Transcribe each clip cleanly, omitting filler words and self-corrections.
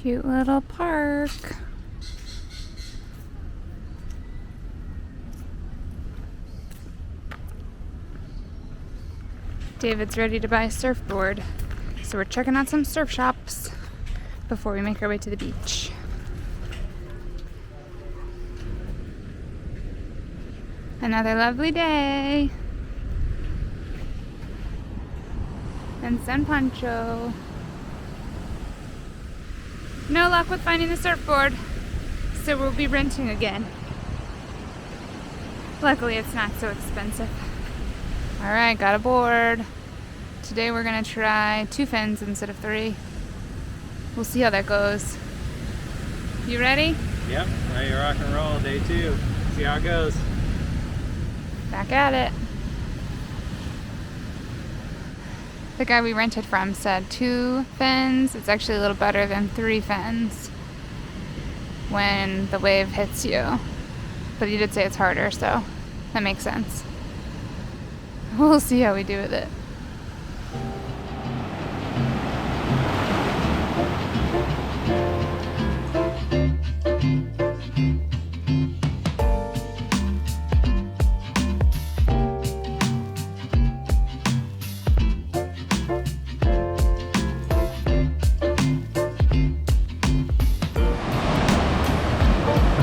Cute little park. David's ready to buy a surfboard, so we're checking out some surf shops before we make our way to the beach. Another lovely day in San Pancho. No luck with finding a surfboard, so we'll be renting again. Luckily, it's not so expensive. Alright, got a board. Today we're gonna try 2 fins instead of 3. We'll see how that goes. You ready? Yep, ready to rock and roll, day 2. See how it goes. Back at it. The guy we rented from said 2 fins. It's actually a little better than 3 fins when the wave hits you. But he did say it's harder, so that makes sense. We'll see how we do with it.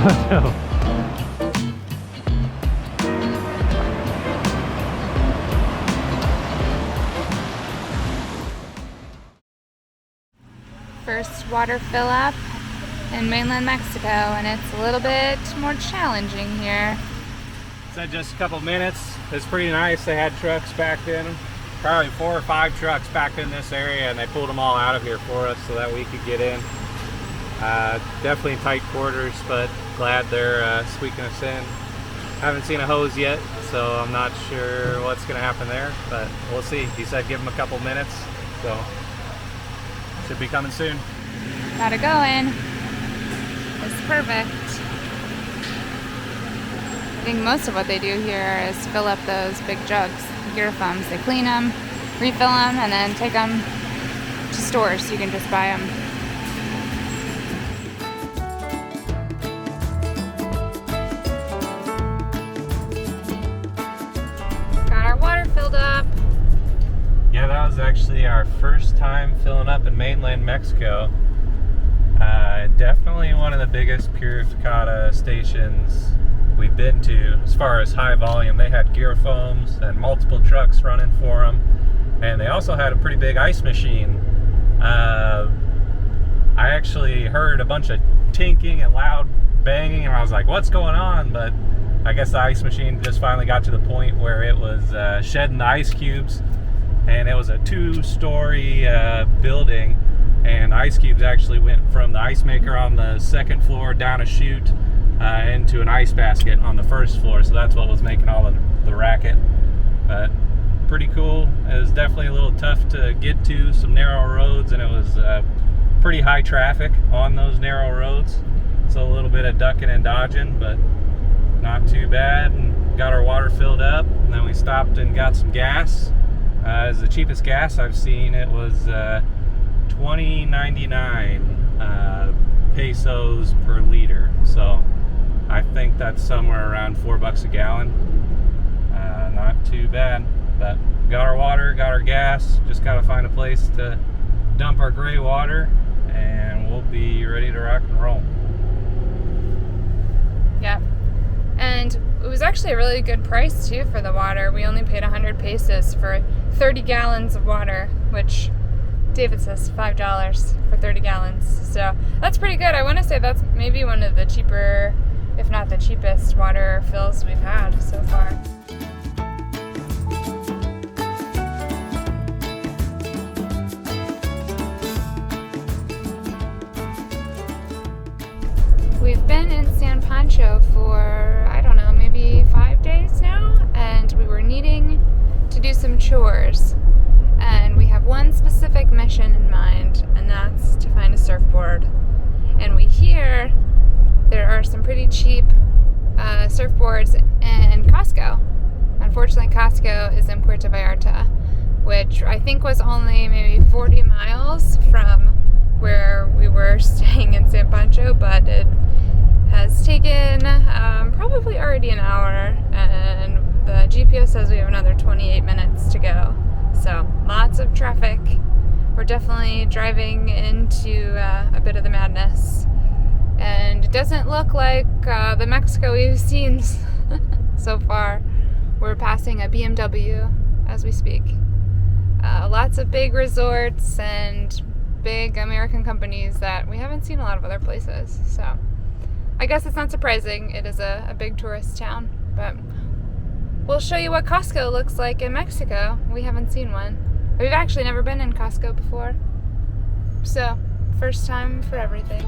Oh no. First water fill up in mainland Mexico, and it's a little bit more challenging here. Said just a couple minutes. It's pretty nice. They had trucks backed in, probably 4 or 5 trucks backed in this area, and they pulled them all out of here for us so that we could get in. Definitely tight quarters, but glad they're squeaking us in. Haven't seen a hose yet, so I'm not sure what's going to happen there, but we'll see. He said give them a couple minutes, so should be coming soon. Got it going. It's perfect. I think most of what they do here is fill up those big jugs, gear foams. They clean them, refill them, and then take them to stores so you can just buy them. Got our water filled up. Yeah, that was actually our first time filling up in mainland Mexico. Definitely one of the biggest purificada stations we've been to as far as high volume. They had gear foams and multiple trucks running for them, and they also had a pretty big ice machine. I actually heard a bunch of tinking and loud banging, and I was like, what's going on? But I guess the ice machine just finally got to the point where it was shedding the ice cubes, and it was a 2-story building, and ice cubes actually went from the ice maker on the 2nd floor down a chute into an ice basket on the 1st floor. So that's what was making all of the racket. But pretty cool. It was definitely a little tough to get to, some narrow roads, and it was pretty high traffic on those narrow roads. So a little bit of ducking and dodging, but not too bad. And got our water filled up, and then we stopped and got some gas. It's the cheapest gas I've seen. It was $20.99 pesos per liter. So I think that's somewhere around $4 a gallon. Not too bad. But got our water, got our gas. Just gotta find a place to dump our gray water, and we'll be ready to rock and roll. Yep. And it was actually a really good price too for the water. We only paid 100 pesos for 30 gallons of water, which David says $5 for 30 gallons. So that's pretty good. I want to say that's maybe one of the cheaper, if not the cheapest, water fills we've had so far. We've been in San Pancho for, I don't know, maybe 5 days now, and we were needing to do some chores. And we have one specific mission in mind, and that's to find a surfboard. And we hear there are some pretty cheap surfboards in Costco. Unfortunately, Costco is in Puerto Vallarta, which I think was only maybe 40 miles from where we were staying to, but it has taken probably already an hour, and the GPS says we have another 28 minutes to go. So lots of traffic. We're definitely driving into a bit of the madness, and it doesn't look like the Mexico we've seen so far. We're passing a BMW as we speak. Lots of big resorts and big American companies that we haven't seen a lot of other places. So I guess it's not surprising. It is a big tourist town, but we'll show you what Costco looks like in Mexico. We haven't seen one. We've actually never been in Costco before. So, first time for everything.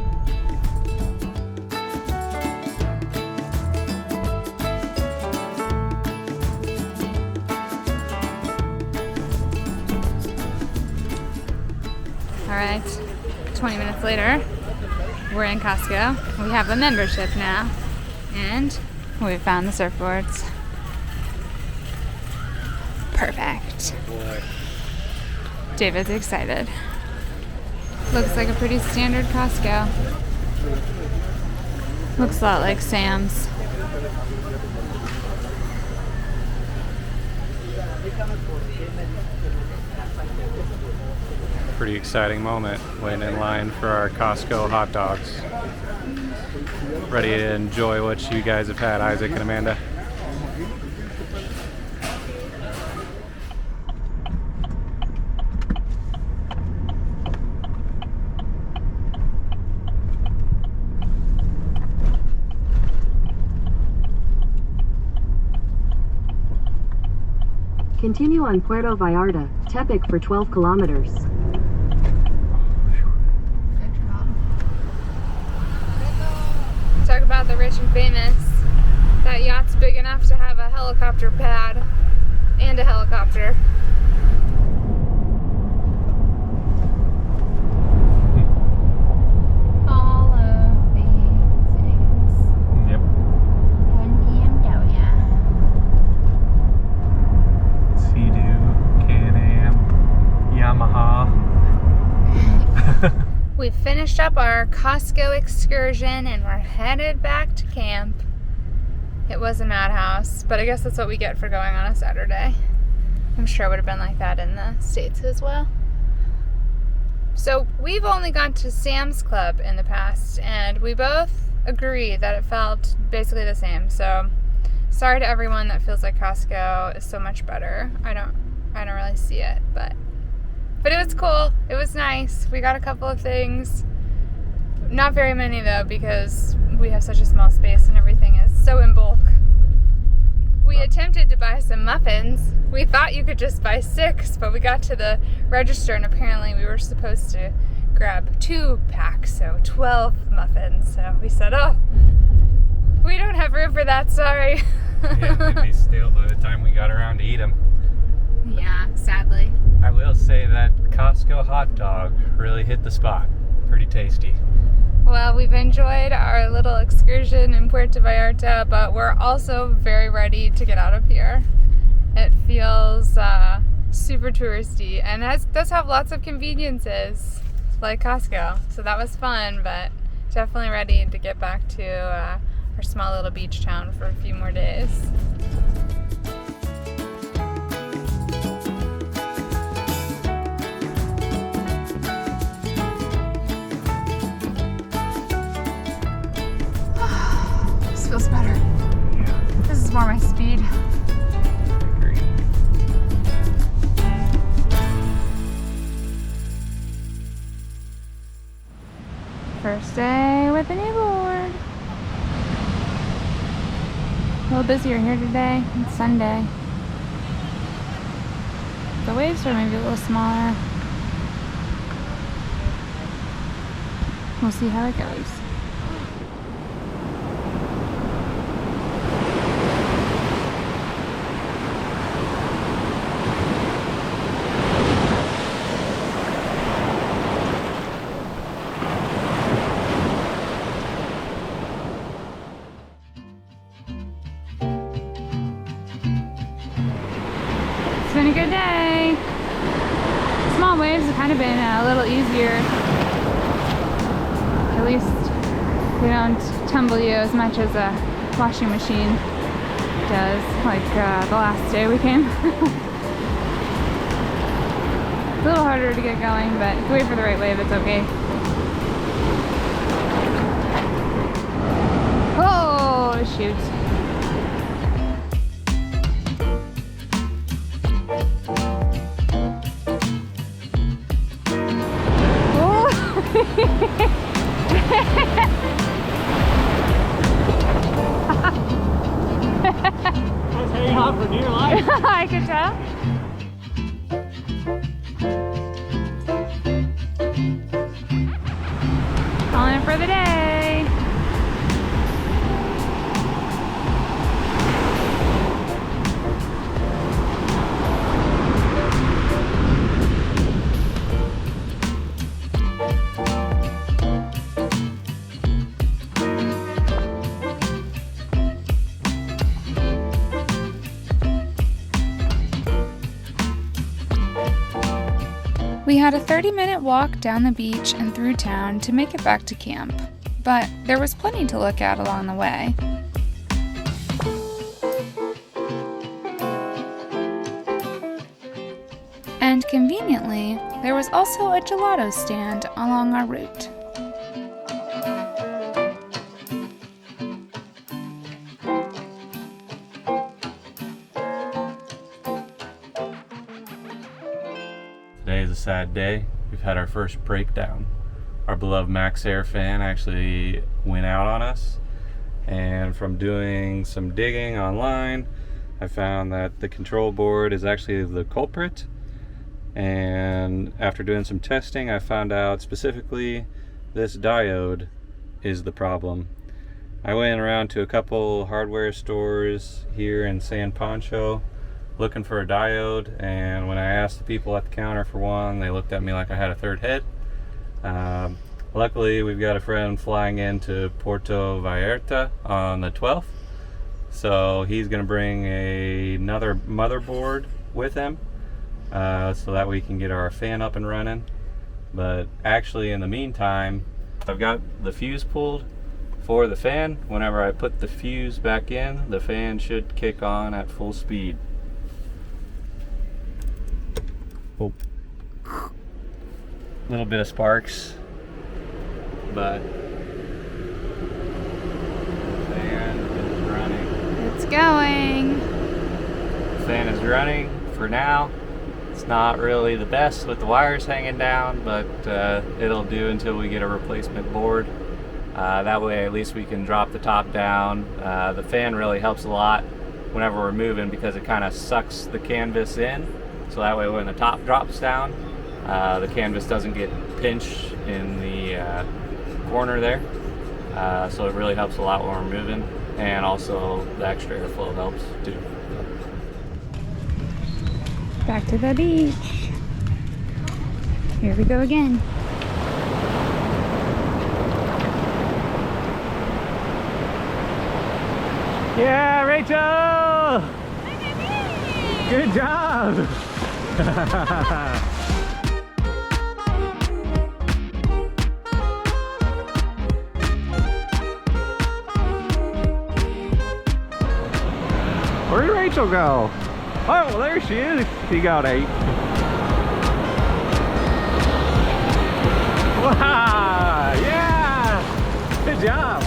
Alright, 20 minutes later, we're in Costco. We have a membership now, and we found the surfboards. Perfect. Boy. David's excited. Looks like a pretty standard Costco. Looks a lot like Sam's. Pretty exciting moment, waiting in line for our Costco hot dogs. Ready to enjoy what you guys have had, Isaac and Amanda. Continue on Puerto Vallarta, Tepic for 12 kilometers. Talk about the rich and famous. That yacht's big enough to have a helicopter pad and a helicopter. All of these things. Yep. And BMW. Sea-Doo, Can-Am, Yamaha. We finished up our Costco excursion and we're headed back to camp. It was a madhouse, but I guess that's what we get for going on a Saturday. I'm sure it would have been like that in the States as well. So we've only gone to Sam's Club in the past, and we both agree that it felt basically the same. So sorry to everyone that feels like Costco is so much better. I don't really see it, but it was cool. It was nice. We got a couple of things. Not very many though, because we have such a small space and everything is so in bulk. We attempted to buy some muffins. We thought you could just buy 6, but we got to the register and apparently we were supposed to grab 2 packs, so 12 muffins. So we said, oh, we don't have room for that, sorry. Yeah, they'd be stale by the time we got around to eat them. Yeah, sadly. I will say that Costco hot dog really hit the spot. Pretty tasty. Well, we've enjoyed our little excursion in Puerto Vallarta, but we're also very ready to get out of here. It feels super touristy and does have lots of conveniences like Costco. So that was fun, but definitely ready to get back to our small little beach town for a few more days. Feels better. Yeah, This is more my speed. I agree. First day with a newborn. A little busier here today. It's Sunday. The waves are maybe a little smaller. We'll see how it goes. It's been a good day. Small waves have kind of been a little easier, at least They don't tumble you as much as a washing machine does, like the last day we came. It's a little harder to get going, but if you wait for the right wave, it's okay. Oh, shoot. I was hanging on for dear life. I could tell. Calling it for the day. We had a 30-minute walk down the beach and through town to make it back to camp, but there was plenty to look at along the way. And conveniently, there was also a gelato stand along our route. Today is a sad day. We've had our first breakdown. Our beloved Max Air fan actually went out on us, and from doing some digging online, I found that the control board is actually the culprit. And after doing some testing, I found out specifically this diode is the problem. I went around to a couple hardware stores here in San Pancho looking for a diode, and when I asked the people at the counter for one, they looked at me like I had a third head. Luckily, we've got a friend flying into Puerto Vallarta on the 12th, so he's going to bring another motherboard with him, so that we can get our fan up and running. But actually, in the meantime, I've got the fuse pulled for the fan. Whenever I put the fuse back in, the fan should kick on at full speed. Oh. A little bit of sparks, but the fan is running. It's going. The fan is running for now. It's not really the best with the wires hanging down, but it'll do until we get a replacement board. That way at least we can drop the top down. The fan really helps a lot whenever we're moving because it kind of sucks the canvas in. So that way when the top drops down, the canvas doesn't get pinched in the corner there. So it really helps a lot when we're moving, and also the extra airflow helps too. Back to the beach. Here we go again. Yeah, Rachel! Good job! Where did Rachel go? Oh, there she is. She got 8. Wow! Yeah! Good job!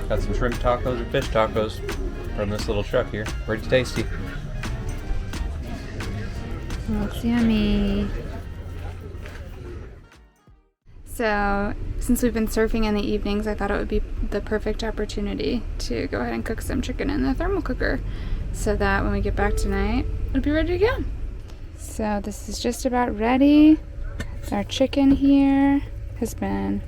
Got some shrimp tacos or fish tacos from this little truck here. Pretty tasty. Looks yummy. So since we've been surfing in the evenings, I thought it would be the perfect opportunity to go ahead and cook some chicken in the thermal cooker so that when we get back tonight, it'll be ready to go. So this is just about ready. Our chicken here has been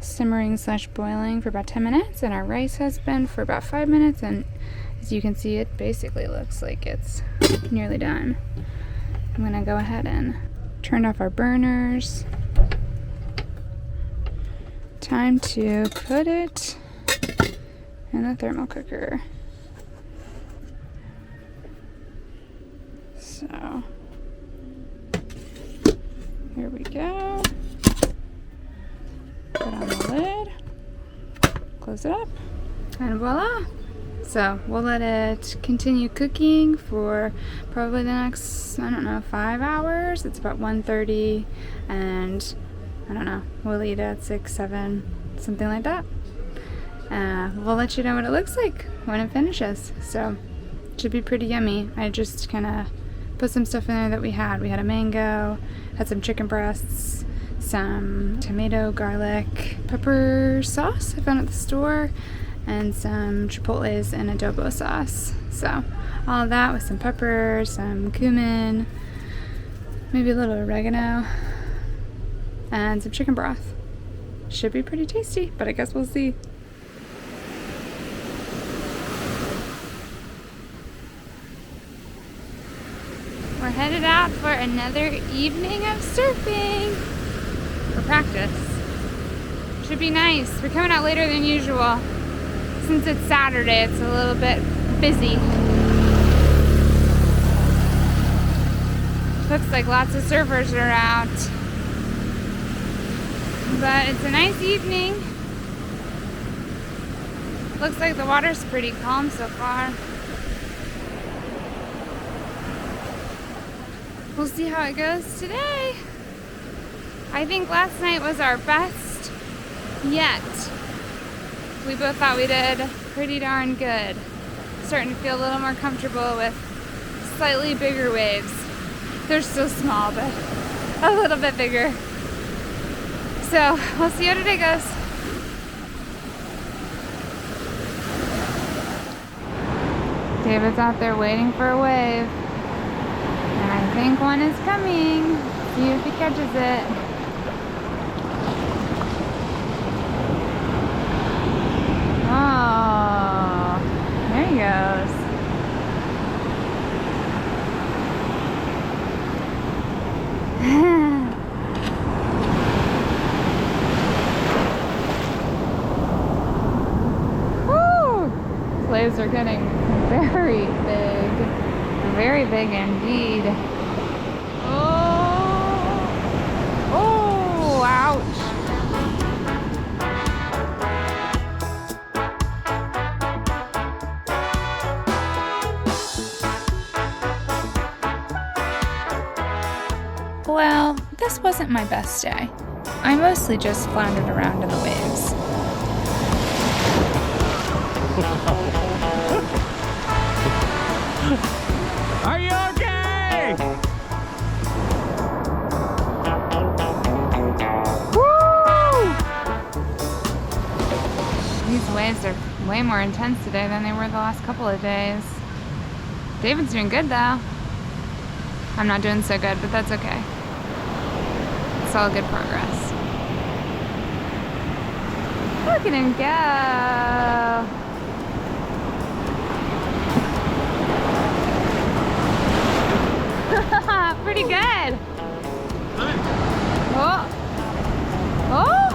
simmering / boiling for about 10 minutes, and our rice has been for about 5 minutes, and as you can see, it basically looks like it's nearly done. I'm gonna go ahead and turn off our burners. Time to put it in the thermal cooker. So here we go. Put on the lid, close it up, and voila. So we'll let it continue cooking for probably the next, 5 hours. It's about 1:30, and I don't know, we'll eat at 6, 7, something like that. We'll let you know what it looks like when it finishes. So it should be pretty yummy. I just kind of put some stuff in there that we had. We had a mango, had some chicken breasts, some tomato, garlic, pepper sauce I found at the store, and some chipotles and adobo sauce. So all of that with some pepper, some cumin, maybe a little oregano, and some chicken broth. Should be pretty tasty, but I guess we'll see. We're headed out for another evening of surfing for practice. Should be nice. We're coming out later than usual. Since it's Saturday, it's a little bit busy. Looks like lots of surfers are out. But it's a nice evening. Looks like the water's pretty calm so far. We'll see how it goes today. I think last night was our best yet. We both thought we did pretty darn good. Starting to feel a little more comfortable with slightly bigger waves. They're still small, but a little bit bigger. So we'll see how today goes. David's out there waiting for a wave. And I think one is coming. See if he catches it. Oh, there he goes. Woo! Waves are getting very big indeed. Oh, ouch. Well, this wasn't my best day. I mostly just floundered around in the waves. Are you okay? Woo! These waves are way more intense today than they were the last couple of days. David's doing good though. I'm not doing so good, but that's okay. It's all good progress. Look at him go! Pretty good. Oh. Oh.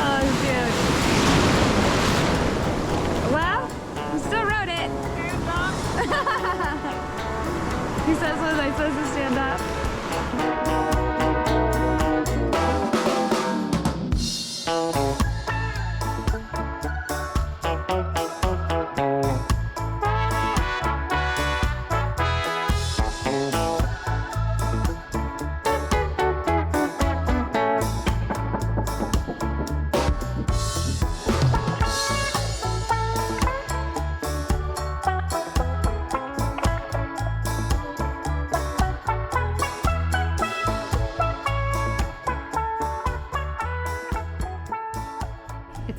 Oh, dude. Well, you still wrote it. He says, was I supposed to stand up?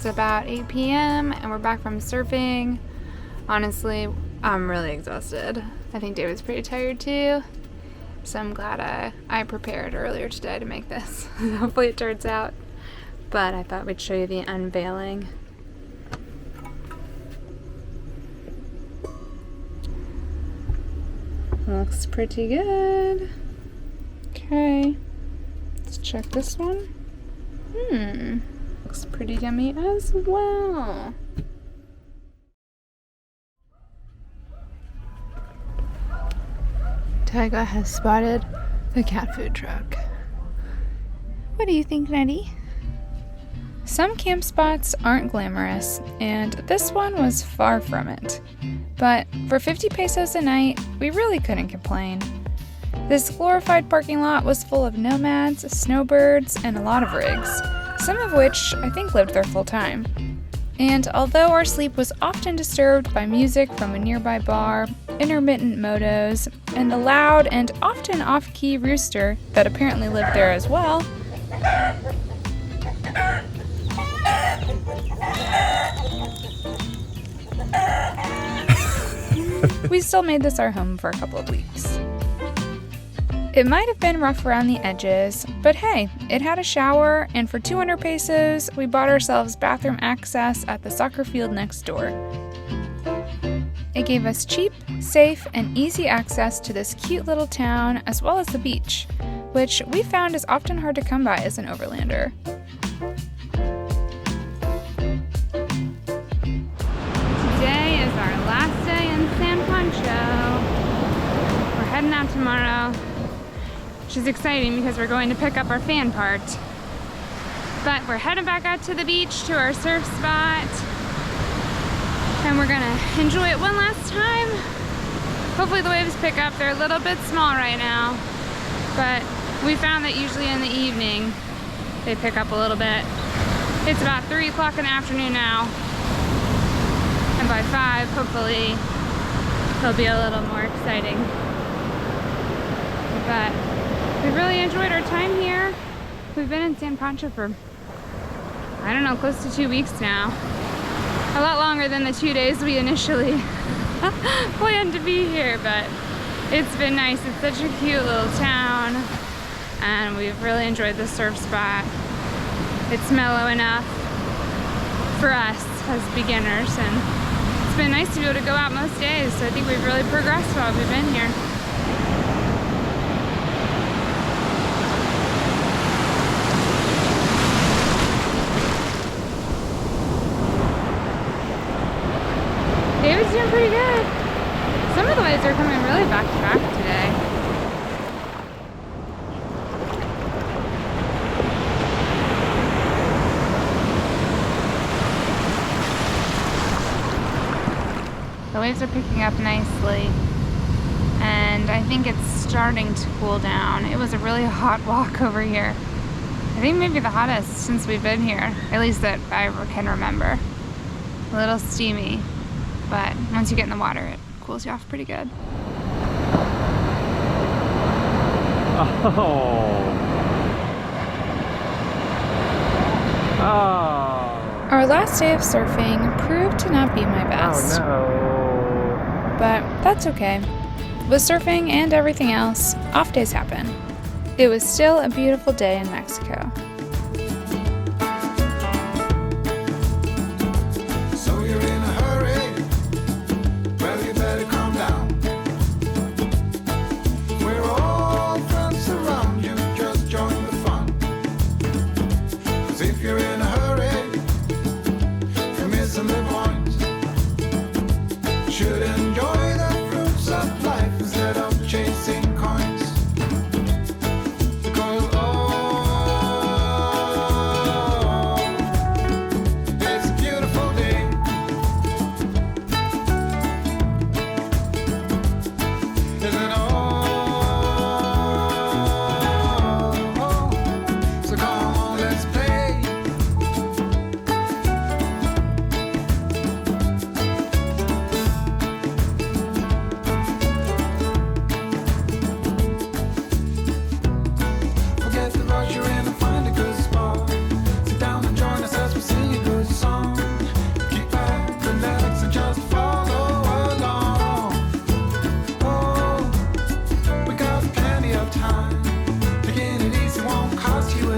It's about 8 p.m. and we're back from surfing. Honestly, I'm really exhausted. I think David's pretty tired too. So I'm glad I prepared earlier today to make this. Hopefully it turns out. But I thought we'd show you the unveiling. Looks pretty good. Okay. Let's check this one. Looks pretty yummy as well. Tyga has spotted the cat food truck. What do you think, Nettie? Some camp spots aren't glamorous, and this one was far from it. But for 50 pesos a night, we really couldn't complain. This glorified parking lot was full of nomads, snowbirds, and a lot of rigs, some of which I think lived there full time. And although our sleep was often disturbed by music from a nearby bar, intermittent motos, and the loud and often off-key rooster that apparently lived there as well, we still made this our home for a couple of weeks. It might have been rough around the edges, but hey, it had a shower, and for 200 pesos, we bought ourselves bathroom access at the soccer field next door. It gave us cheap, safe, and easy access to this cute little town as well as the beach, which we found is often hard to come by as an overlander. Today is our last day in San Pancho. We're heading out tomorrow, which is exciting because we're going to pick up our fan part. But we're heading back out to the beach to our surf spot, and we're gonna enjoy it one last time. Hopefully the waves pick up. They're a little bit small right now, but we found that usually in the evening they pick up a little bit. It's about 3 o'clock in the afternoon now, and by 5 hopefully it'll be a little more exciting. But we really enjoyed our time here. We've been in San Pancho for, I don't know, close to 2 weeks now. A lot longer than the 2 days we initially planned to be here, but it's been nice. It's such a cute little town, and we've really enjoyed the surf spot. It's mellow enough for us as beginners, and it's been nice to be able to go out most days, so I think we've really progressed while we've been here. David's doing pretty good. Some of the waves are coming really back to back today. The waves are picking up nicely, and I think it's starting to cool down. It was a really hot walk over here. I think maybe the hottest since we've been here, at least that I can remember. A little steamy. But once you get in the water, it cools you off pretty good. Our last day of surfing proved to not be my best. Oh no. But that's okay. With surfing and everything else, off days happen. It was still a beautiful day in Mexico.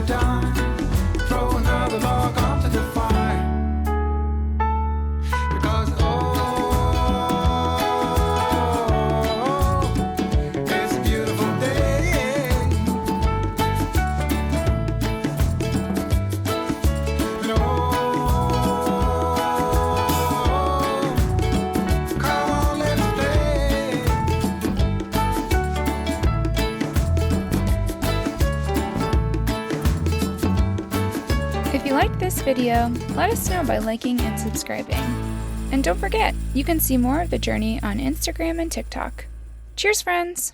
we're done, throw another log onto the fire. Because it's a beautiful day. And come on, let's play. If you liked this video, let us know by liking and subscribing. And don't forget, you can see more of the journey on Instagram and TikTok. Cheers, friends!